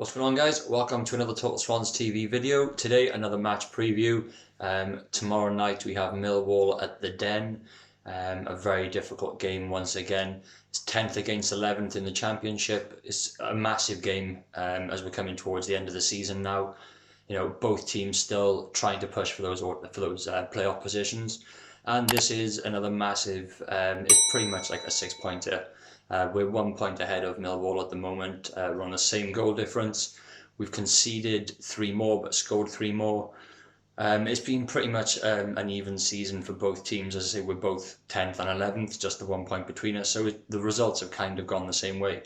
What's going on, guys? Welcome to another Total Swans TV video. Today, another match preview. Tomorrow night we have Millwall at the Den. A very difficult game once again. It's 10th against 11th in the Championship. It's a massive game as we're coming towards the end of the season now. You know, both teams still trying to push for those playoff positions. And this is another massive, it's pretty much like a 6-pointer. We're 1 point ahead of Millwall at the moment. We're on the same goal difference. We've conceded 3 more, but scored 3 more. It's been pretty much an even season for both teams. As I say, we're both 10th and 11th, just the 1 point between us. So the results have kind of gone the same way.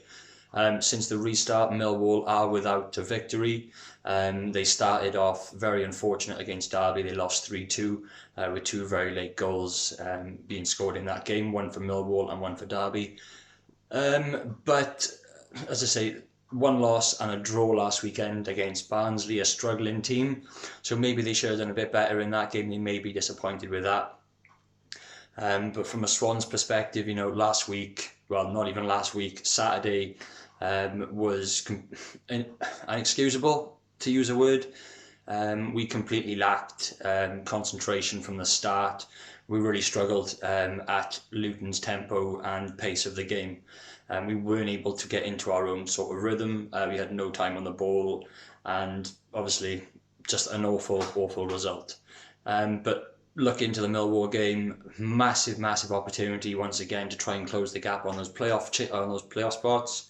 Since the restart, Millwall are without a victory. They started off very unfortunate against Derby. They lost 3-2 with 2 very late goals being scored in that game, one for Millwall and one for Derby. But as I say, 1 loss and a draw last weekend against Barnsley, a struggling team. So maybe they should have done a bit better in that game. They may be disappointed with that. But from a Swans perspective, you know, last week, well, not even last week, Saturday was inexcusable, to use a word. We completely lacked concentration from the start. We really struggled at Luton's tempo and pace of the game. We weren't able to get into our own sort of rhythm. We had no time on the ball, and obviously just an awful result. But look into the Millwall game, massive opportunity once again to try and close the gap on those playoff spots.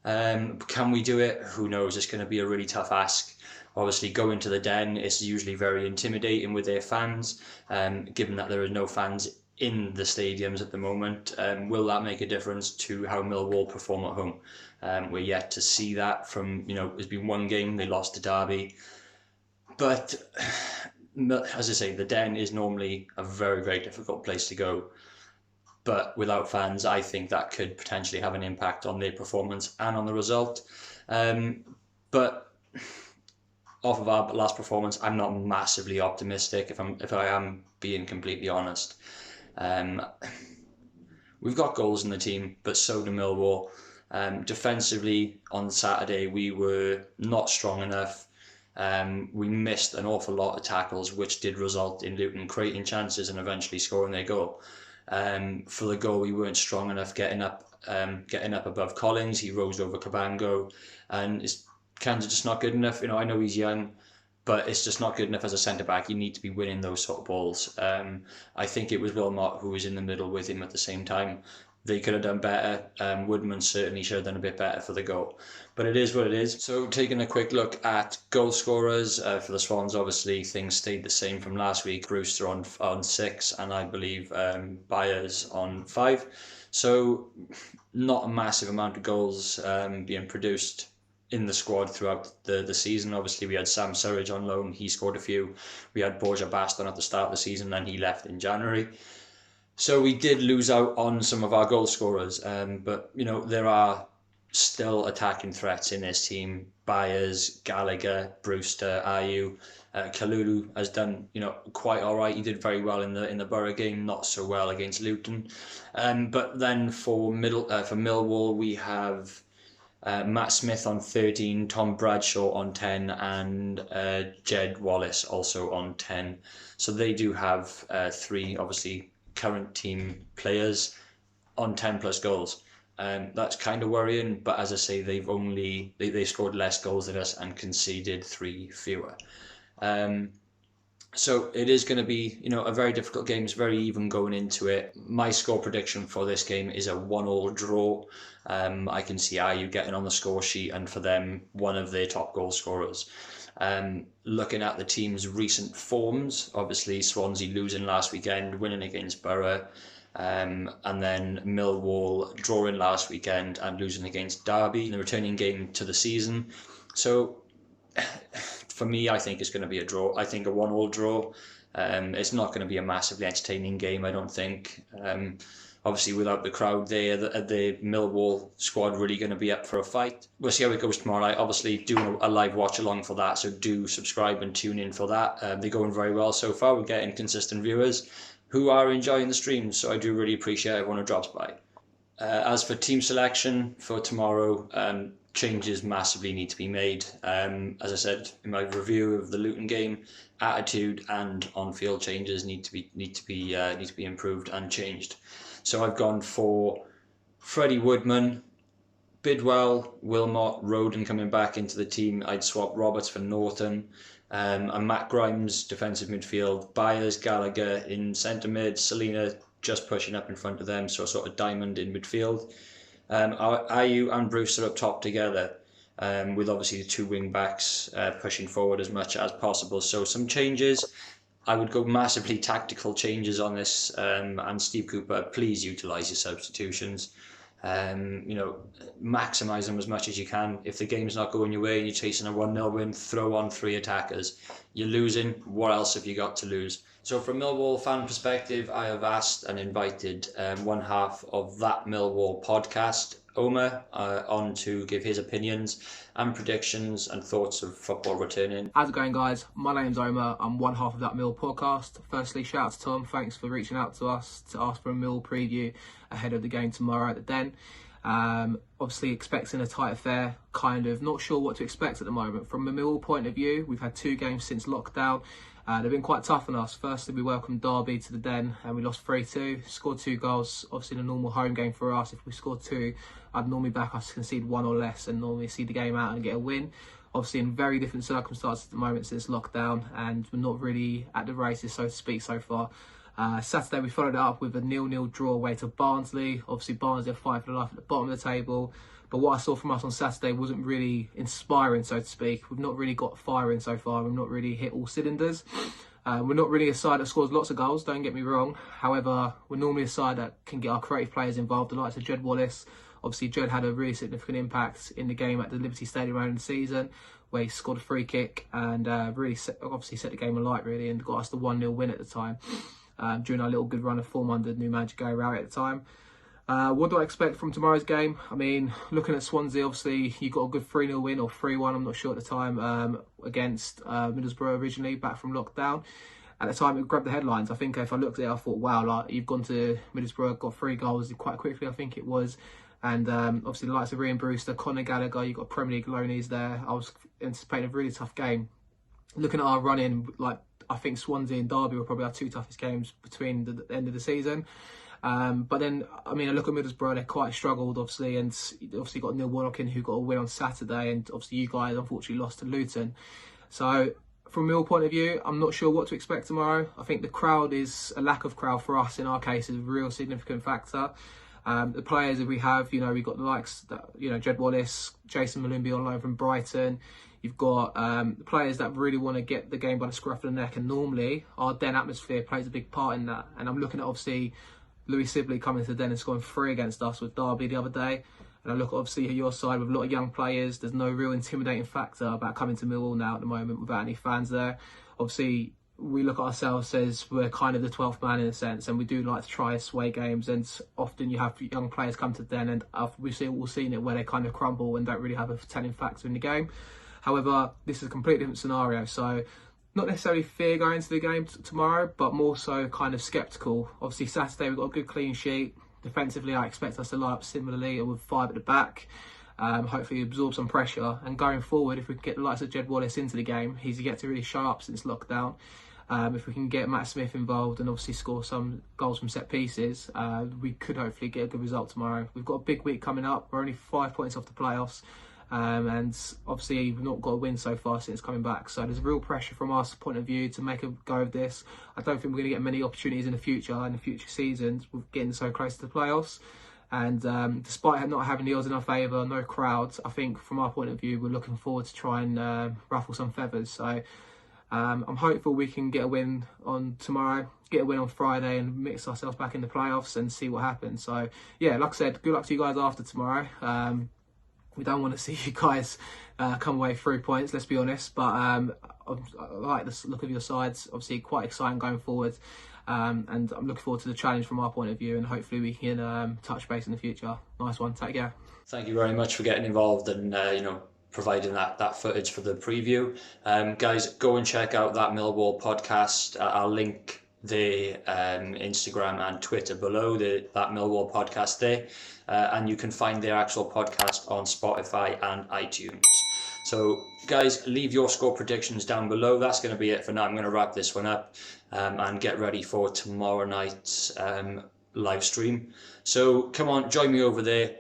Can we do it? Who knows? It's going to be a really tough ask. Obviously, going to the Den is usually very intimidating with their fans, given that there are no fans in the stadiums at the moment. Will that make a difference to how Millwall perform at home? We're yet to see that from, you know, it's been 1 game, they lost to Derby. But, as I say, the Den is normally a very difficult place to go. But without fans, I think that could potentially have an impact on their performance and on the result. But off of our last performance, I'm not massively optimistic, if I am being completely honest. We've got goals in the team, but so do Millwall. Defensively, on Saturday, we were not strong enough. We missed an awful lot of tackles, which did result in Luton creating chances and eventually scoring their goal. For the goal, we weren't strong enough getting up above Collins. He rose over Cabango, and it's kind of just not good enough. You know, I know he's young, but it's just not good enough as a centre-back. You need to be winning those sort of balls. I think it was Wilmot who was in the middle with him at the same time. They could have done better. Woodman certainly should have done a bit better for the goal. But it is what it is. So taking a quick look at goal scorers for the Swans, obviously things stayed the same from last week. Brewster on 6 and I believe Byers on 5. So not a massive amount of goals being produced in the squad throughout the season. Obviously, we had Sam Surridge on loan. He scored a few. We had Borja Baston at the start of the season, then he left in January. So we did lose out on some of our goal scorers. But, you know, there are still attacking threats in this team. Byers, Gallagher, Brewster, Ayew. Kalulu has done, you know, quite all right. He did very well in the Borough game, not so well against Luton. But then for Millwall, we have Matt Smith on 13, Tom Bradshaw on 10, and Jed Wallace also on 10. So they do have 3, obviously, current team players on 10 plus goals. That's kind of worrying, but as I say, they scored less goals than us and conceded 3 fewer. So it is going to be, you know, a very difficult game. It's very even going into it. My score prediction for this game is a 1-1 draw. I can see Ayew getting on the score sheet, and for them, one of their top goal scorers. Looking at the team's recent forms, obviously Swansea losing last weekend, winning against Borough, and then Millwall drawing last weekend and losing against Derby in the returning game to the season. So for me, I think it's going to be a draw. I think a 1-1 draw. It's not going to be a massively entertaining game, I don't think. Obviously, without the crowd there, the Millwall squad really going to be up for a fight. We'll see how it goes tomorrow night. Obviously, do a live watch along for that, so do subscribe and tune in for that. They're going very well so far. We're getting consistent viewers who are enjoying the streams, so I do really appreciate everyone who drops by. As for team selection for tomorrow, changes massively need to be made. As I said in my review of the Luton game, attitude and on-field changes need to be improved and changed. So I've gone for Freddie Woodman, Bidwell, Wilmot, Roden coming back into the team. I'd swap Roberts for Norton. And Matt Grimes, defensive midfield. Byers, Gallagher in centre mid. Selina just pushing up in front of them, so a sort of diamond in midfield. Ayew and Brewster up top together, with obviously the two wing backs pushing forward as much as possible. So some changes. I would go massively tactical changes on this, and Steve Cooper, please utilise your substitutions. Maximise them as much as you can. If the game's not going your way and you're chasing a 1-0 win, throw on 3 attackers. You're losing, what else have you got to lose? So from Millwall fan perspective, I have asked and invited one half of That Millwall Podcast, Omer, on to give his opinions and predictions and thoughts of football returning. How's it going, guys? My name's Omer. I'm one half of That Millwall Podcast. Firstly, shout out to Tom. Thanks for reaching out to us to ask for a Millwall preview ahead of the game tomorrow at the Den. Obviously expecting a tight affair, kind of not sure what to expect at the moment. From a Millwall point of view, we've had 2 games since lockdown. They've been quite tough on us. Firstly, we welcomed Derby to the Den and we lost 3-2. Scored 2 goals, obviously in a normal home game for us. If we scored 2, I'd normally back us to concede 1 or less and normally see the game out and get a win. Obviously in very different circumstances at the moment since lockdown, and we're not really at the races, so to speak, so far. Saturday we followed it up with a 0-0 draw away to Barnsley. Obviously Barnsley are fighting for life at the bottom of the table, but what I saw from us on Saturday wasn't really inspiring, so to speak. We've not really got firing so far. We've not really hit all cylinders. We're not really a side that scores lots of goals, don't get me wrong. However, we're normally a side that can get our creative players involved, the likes of Jed Wallace. Obviously Jed had a really significant impact in the game at the Liberty Stadium earlier in the season, where he scored a free kick and really set the game alight, really, and got us the 1-0 win at the time. During our little good run of form under new manager Gary Rowett at the time. What do I expect from tomorrow's game? I mean, looking at Swansea, obviously you got a good 3-0 win or 3-1, I'm not sure at the time, against Middlesbrough originally, back from lockdown. At the time it grabbed the headlines. I think if I looked at it, I thought, wow, like, you've gone to Middlesbrough, got 3 goals quite quickly, I think it was. And obviously the likes of Ian Brewster, Conor Gallagher, you've got Premier League loanees there. I was anticipating a really tough game. Looking at our run-in, I think Swansea and Derby were probably our 2 toughest games between the end of the season. But then, I mean, I look at Middlesbrough, they quite struggled, obviously, and obviously got Neil Warnock who got a win on Saturday, and obviously you guys unfortunately lost to Luton. So from a Mill point of view, I'm not sure what to expect tomorrow. I think the crowd is, a lack of crowd for us in our case, is a real significant factor. The players that we have, we've got the likes that, Jed Wallace, Jason Malumbi on loan from Brighton. You've got the players that really want to get the game by the scruff of the neck, and normally our Den atmosphere plays a big part in that. And I'm looking at, obviously, Louis Sibley coming to the Den and scoring 3 against us with Derby the other day. And I look, obviously, at your side with a lot of young players. There's no real intimidating factor about coming to Millwall now at the moment without any fans there. Obviously, we look at ourselves as we're kind of the 12th man in a sense, and we do like to try and sway games, and often you have young players come to the Den, and we've all seen it where they kind of crumble and don't really have a telling factor in the game. However, this is a completely different scenario, so not necessarily fear going into the game tomorrow, but more so kind of sceptical. Obviously Saturday we've got a good clean sheet. Defensively I expect us to line up similarly with 5 at the back. Hopefully absorb some pressure, and going forward, if we can get the likes of Jed Wallace into the game, he's yet to really show up since lockdown. If we can get Matt Smith involved and obviously score some goals from set pieces, we could hopefully get a good result tomorrow. We've got a big week coming up. We're only 5 points off the playoffs. And obviously we've not got a win so far since coming back, so there's real pressure from our point of view to make a go of this. I don't think we're going to get many opportunities in the future seasons with getting so close to the playoffs, and despite not having the odds in our favour, no crowds, I think from our point of view we're looking forward to try and ruffle some feathers. So I'm hopeful we can get a win on tomorrow, get a win on Friday, and mix ourselves back in the playoffs and see what happens. So yeah, like I said, good luck to you guys after tomorrow. We don't want to see you guys come away 3 points, let's be honest. But I like the look of your sides. Obviously, quite exciting going forward. And I'm looking forward to the challenge from our point of view. And hopefully we can touch base in the future. Nice one. Take care. Thank you very much for getting involved and, providing that footage for the preview. Guys, go and check out That Millwall Podcast. I'll link their Instagram and Twitter below, That Millwall Podcast there. And you can find their actual podcast on Spotify and iTunes. So, guys, leave your score predictions down below. That's going to be it for now. I'm going to wrap this one up and get ready for tomorrow night's live stream. So come on, join me over there,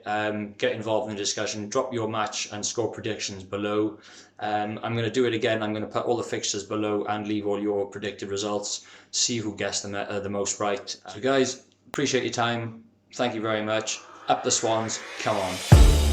get involved in the discussion, drop your match and score predictions below. I'm going to do it again. I'm going to put all the fixtures below and leave all your predicted results, see who guessed them the most right. So guys, appreciate your time. Thank you very much. Up the Swans, come on.